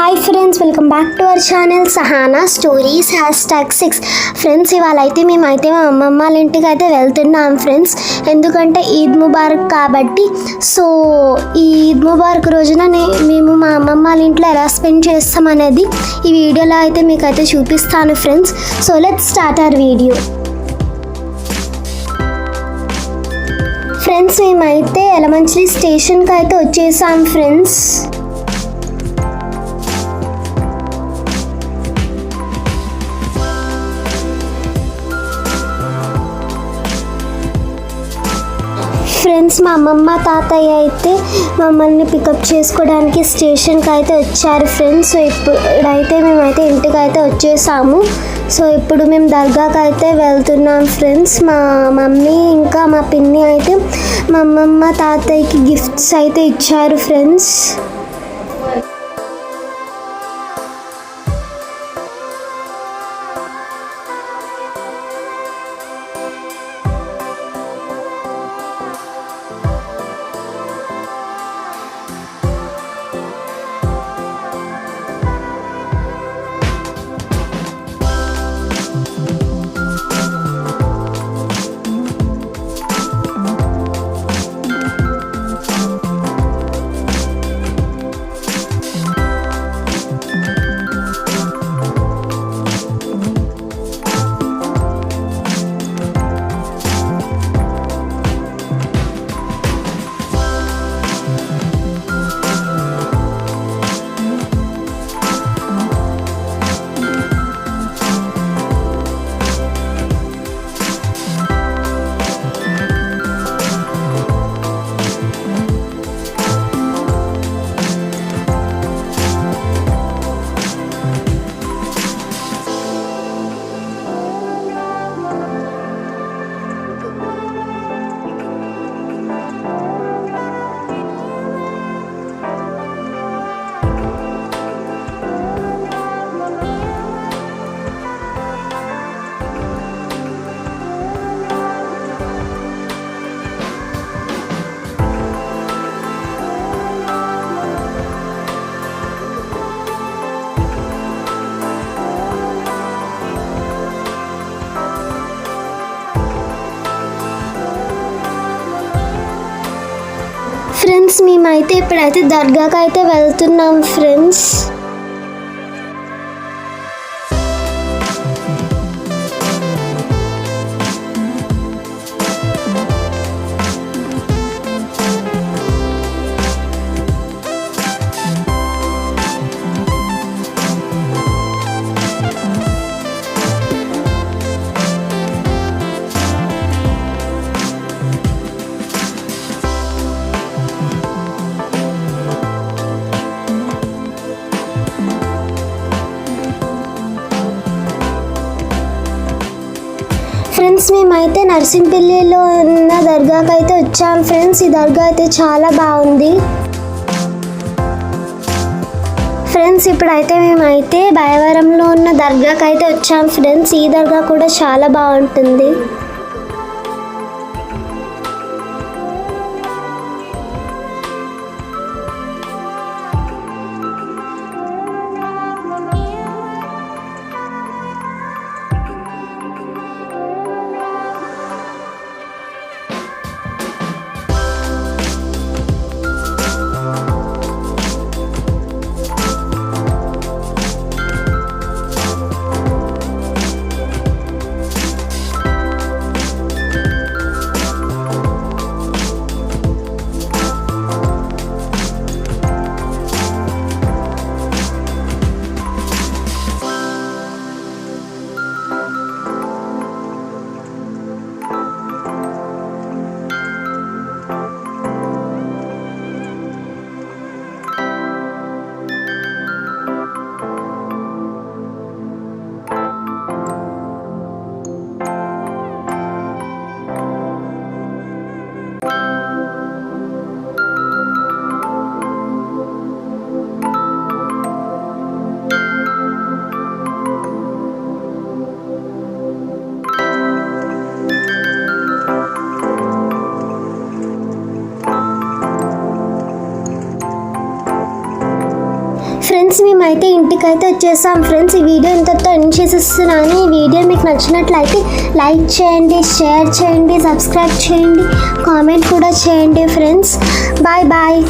Hi friends, welcome back to our channel Sahana stories #6. Friends, ఇవాళ అయితే మేమైతే మా అమ్మమ్మ వాళ్ళ ఇంటికి అయితే వెళ్తున్నాం ఫ్రెండ్స్. ఎందుకంటే ఈద్ ముబారక్ కాబట్టి. సో ఈ ఈద్ ముబారక్ రోజున మేము మా అమ్మమ్మ వాళ్ళ ఇంట్లో ఎలా స్పెండ్ చేస్తాం అనేది ఈ వీడియోలో అయితే మీకు అయితే చూపిస్తాను friends. So let's start our video. Friends, మేమైతే ఎలమంచిలి స్టేషన్కి అయితే వచ్చేసాం ఫ్రెండ్స్. ఫ్రెండ్స్, మా అమ్మమ్మ తాతయ్య అయితే మమ్మల్ని పికప్ చేసుకోవడానికి స్టేషన్కి అయితే వచ్చారు ఫ్రెండ్స్. సో ఇప్పుడైతే మేమైతే ఇంటికి అయితే వచ్చేసాము. సో ఇప్పుడు మేము దర్గాకి అయితే వెళ్తున్నాం ఫ్రెండ్స్. మా మమ్మీ ఇంకా మా పిన్ని అయితే మా అమ్మమ్మ తాతయ్యకి గిఫ్ట్స్ అయితే ఇచ్చారు ఫ్రెండ్స్. ఫ్రెండ్స్, మేమైతే ఇప్పుడైతే దర్గాకి అయితే వెళ్తున్నాం ఫ్రెండ్స్. ఫ్రెండ్స్, మేమైతే నర్సింపల్లిలో ఉన్న దర్గాకి అయితే వచ్చాం ఫ్రెండ్స్. ఈ దర్గా అయితే చాలా బాగుంది ఫ్రెండ్స్. ఇప్పుడైతే మేమైతే భయవరంలో ఉన్న దర్గాకి అయితే వచ్చాం ఫ్రెండ్స్. ఈ దర్గా కూడా చాలా బాగుంటుంది. ఫ్రెండ్స్ మేమైతే ఇంటికైతే వచ్చేసాం ఫ్రెండ్స్. ఈ వీడియో ఇంతతో ఎండ్ చేసేస్తున్నాను. ఈ వీడియో మీకు నచ్చినట్లయితే లైక్ చేయండి, షేర్ చేయండి, సబ్స్క్రైబ్ చేయండి, కామెంట్ కూడా చేయండి ఫ్రెండ్స్. Bye bye.